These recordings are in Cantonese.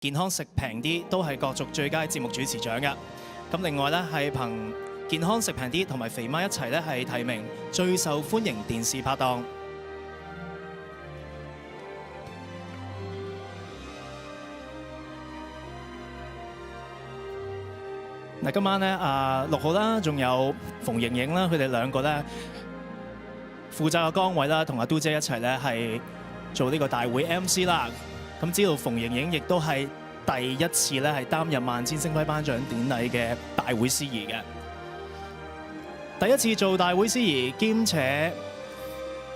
健康食平啲都係角逐最佳節目主持獎嘅。咁另外咧係憑健康食平啲同埋肥媽一齊咧係提名最受歡迎電視拍檔。嗱，今晚咧6號啦，仲有馮盈盈啦，佢哋兩個咧負責嘅崗位啦，同阿嘟姐一齊咧係做呢個大會 MC 啦。咁知道馮盈盈亦都係第一次咧係擔任萬千星輝頒獎典禮嘅大會司儀嘅，第一次做大會司儀，兼且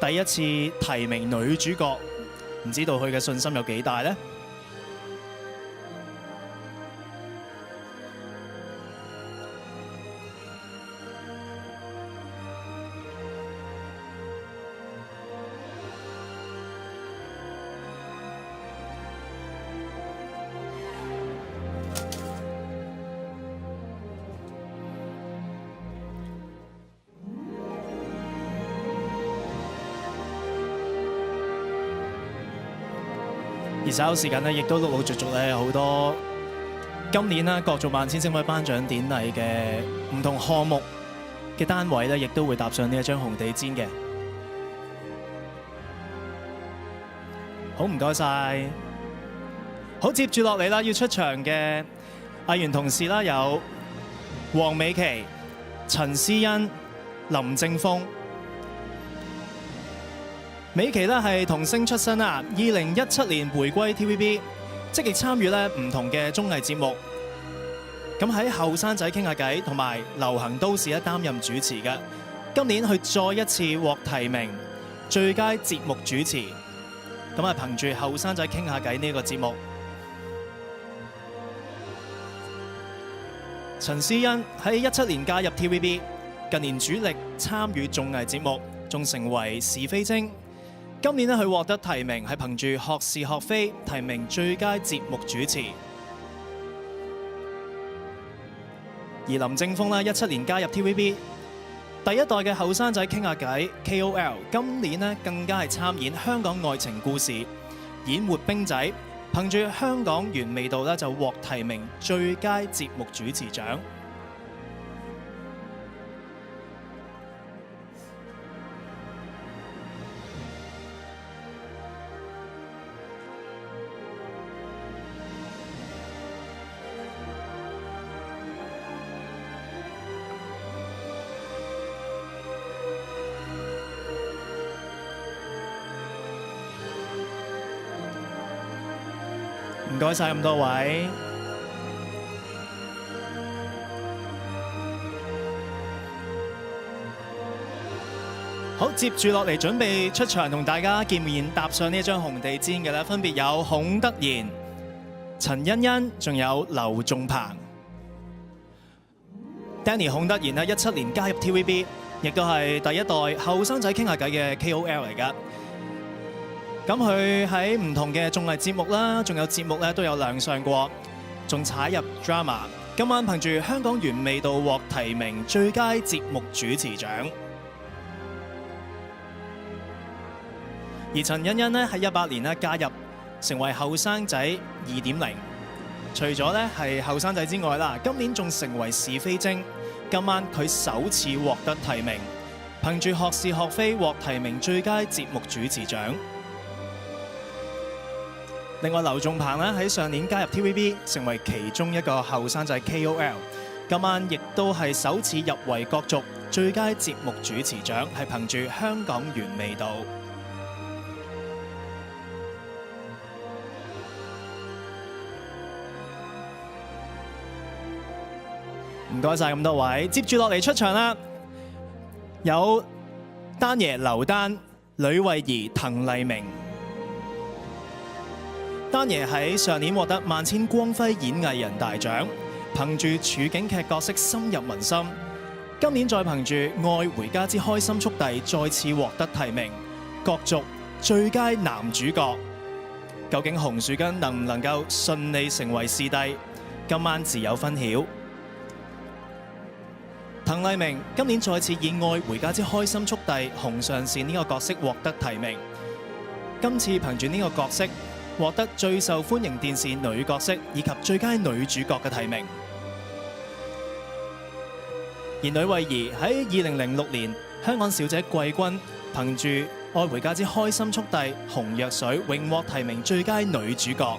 第一次提名女主角，唔知道佢嘅信心有幾大呢？而稍後時間咧，亦都陸陸續續咧有好多今年啦角逐萬千星輝頒獎典禮嘅唔同項目嘅單位咧，亦都會踏上呢一張紅地毯嘅。好，唔該晒。好，接住落嚟啦，要出場嘅藝員同事啦，有黃美琪、陳思欣、林正峰。美琪咧係童星出身啊，2017年回歸 TVB， 積極參與咧唔同嘅綜藝節目。咁喺後生仔傾下偈同埋流行都市咧擔任主持嘅。今年佢再一次獲提名最佳節目主持，咁啊憑住後生仔傾下偈呢個節目。陳思欣喺17年加入 TVB， 近年主力參與綜藝節目，仲成為是非精。今年咧，佢獲得提名係憑住《學是學非》提名最佳節目主持。而林正峰咧，17年加入 TVB， 第一代嘅後生仔傾下偈 KOL， 今年咧更加係參演《香港愛情故事》，演活冰仔，憑住《香港原味道》咧就獲提名最佳節目主持獎。唔該晒咁多位。好，接住落嚟準備出場同大家見面踏上呢一張紅地毯嘅咧，分別有孔德賢、陳欣欣，仲有劉仲鵬。Danny 孔德賢咧，17年加入 TVB， 亦都係第一代後生仔傾下偈嘅 KOL 嚟㗎。咁佢喺唔同嘅綜藝節目啦，仲有節目咧都有亮相過，仲踩入 drama。今晚憑住《香港原味道》獲提名最佳節目主持獎。而陳欣欣呢喺18年咧加入，成為後生仔2.0。除咗咧係後生仔之外啦，今年仲成為是非精。今晚佢首次獲得提名，憑住《學是學非》獲提名最佳節目主持獎。另外，劉仲鵬咧喺上年加入 TVB， 成為其中一個後生仔 KOL。今晚亦都係首次入圍角逐最佳節目主持獎，係憑住《香港原味道》。唔該晒咁多位，接住落嚟出場啦，有丹爺劉丹、呂慧儀、滕麗明。丹爺喺上年獲得萬千光輝演藝人大獎，憑住處境劇角色深入民心。今年再憑住《愛回家之開心速遞》再次獲得提名，角逐最佳男主角。究竟洪樹根能唔能夠順利成為視帝？今晚自有分曉。滕麗明今年再次以《愛回家之開心速遞》紅上線呢個角色獲得提名。今次憑住呢個角色，獲得最受歡迎電視女角色以及最佳女主角嘅提名。而呂慧儀喺2006年香港小姐季軍，憑住《愛回家之開心速遞》紅藥水榮獲提名最佳女主角。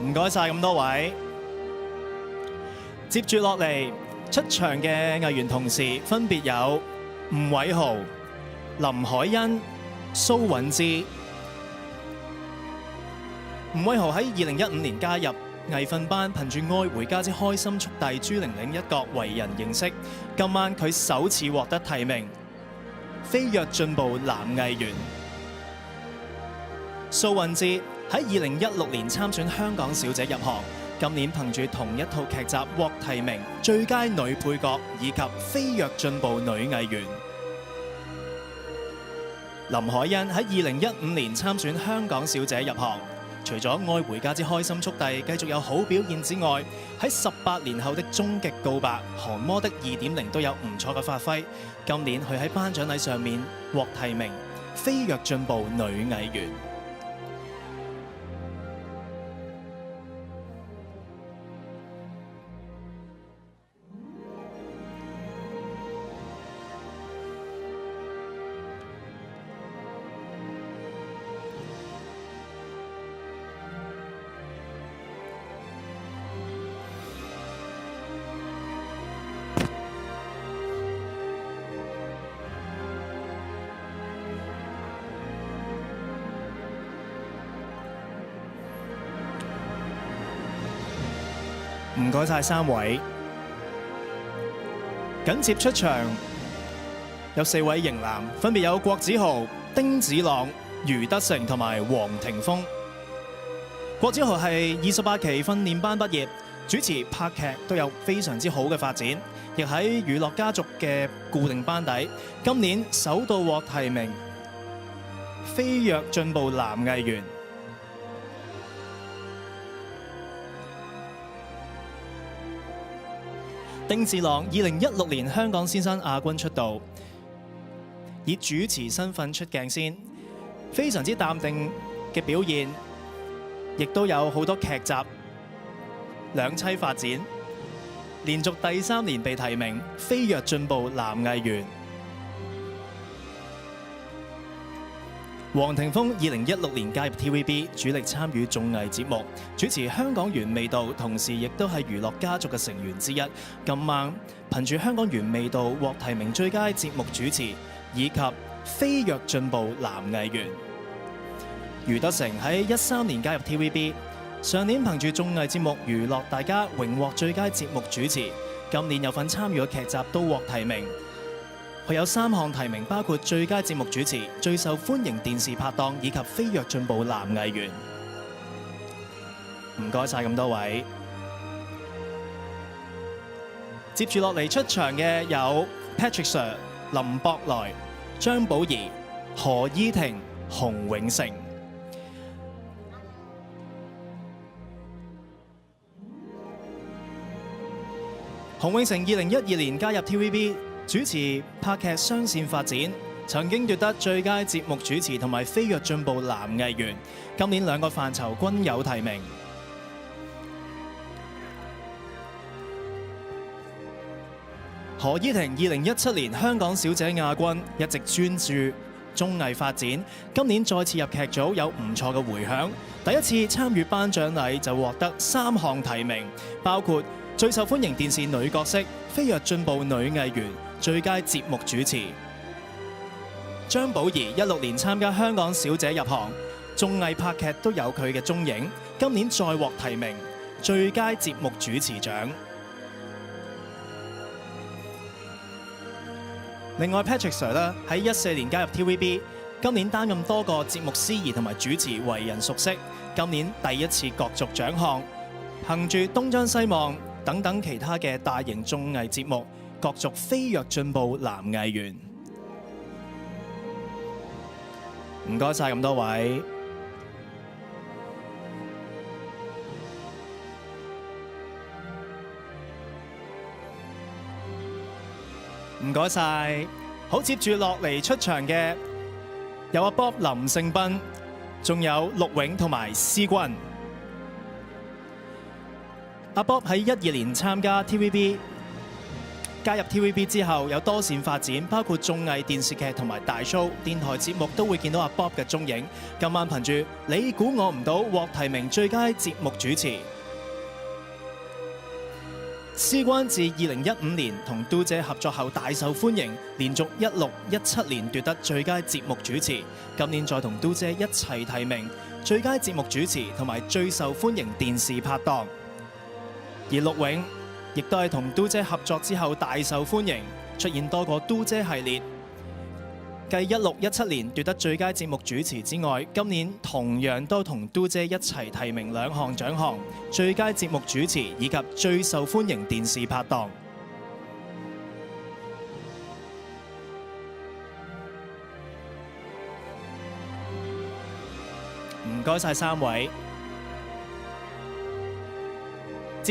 唔該晒咁多位，接住落嚟出場嘅藝員同事分別有吳偉豪、林海欣、蘇韻芝。吳偉豪喺2015年加入藝訓班，憑住《愛回家之開心速遞》朱玲玲一角為人認識。今晚佢首次獲得提名，飛躍進步男藝員。蘇韻芝喺2016年參選香港小姐入行，今年憑住同一套劇集獲提名最佳女配角以及飛躍進步女藝員。林海欣喺2015年參選香港小姐入行，除咗《愛回家之開心速遞》繼續有好表現之外，喺18年後的終極告白、韓魔的2.0都有唔錯嘅發揮。今年佢喺頒獎禮上面獲提名飛躍進步女藝員。唔該晒三位，緊接出場有4位型男，分別有郭子豪、丁子朗、余德成同埋黃庭鋒。郭子豪係28期訓練班畢業，主持拍劇都有非常之好嘅發展，亦喺娛樂家族嘅固定班底。今年首度獲提名飛躍進步男藝員。丁子朗2016年香港先生亞軍出道，以主持身份出鏡先，非常之淡定嘅表現，亦都有好多劇集兩棲發展，連續第3年被提名飛躍進步男藝員。黃庭鋒2016年加入 TVB， 主力參與綜藝節目，主持《香港原味道》，同時亦都係娛樂家族嘅成員之一。今晚憑住《香港原味道》獲提名最佳節目主持以及飛躍進步男藝員。余德成喺13年加入 TVB， 上年憑住綜藝節目娛樂大家榮獲最佳節目主持，今年有份參與嘅劇集都獲提名。佢有3項提名，包括最佳節目主持、最受歡迎電視拍檔以及飛躍進步男藝員。唔該晒咁多位。接住落嚟出場嘅有 Patrick Sir、林博來、張寶儀、何依婷、洪永城。洪永城2012年加入 TVB， 主持拍劇雙線發展，曾經奪得最佳節目主持同埋飛躍進步男藝員，今年2個範疇均有提名。何依婷2017年香港小姐亞軍，一直專注綜藝發展，今年再次入劇組有唔錯嘅迴響，第一次參與頒獎禮就獲得3項提名，包括最受歡迎電視女角色、飛躍進步女藝員、最佳節目主持。張寶儀16年參加香港小姐入行，綜藝拍劇都有佢嘅蹤影，今年再獲提名最佳節目主持獎。另外 Patrick Sir 咧喺14年加入 TVB， 今年擔任多個節目司儀同埋主持，為人熟悉。今年第一次角逐獎項，憑住東張西望等等其他嘅大型綜藝節目，角逐飛躍進步男藝員。唔該晒咁多位。唔該晒。好，接住落嚟出場嘅有阿 Bob 林盛斌，仲有陸永同埋思君。阿 Bob 喺12年參加 TVB， 加入 TVB 之後有多線發展，包括綜藝、電視劇同埋大 show、電台節目都會見到阿 Bob 嘅蹤影。今晚憑住你估我唔到獲提名最佳節目主持。思君自2015年同嘟姐合作後大受歡迎，連續16、17年奪得最佳節目主持。今年再同嘟姐一齊提名最佳節目主持同埋最受歡迎電視拍檔。而陸永亦都係同嘟姐合作之後大受歡迎，出現多個嘟姐系列。繼16、17年奪得最佳節目主持之外，今年同樣都同嘟姐一齊提名2項獎項：最佳節目主持以及最受歡迎電視拍檔。唔該晒3位。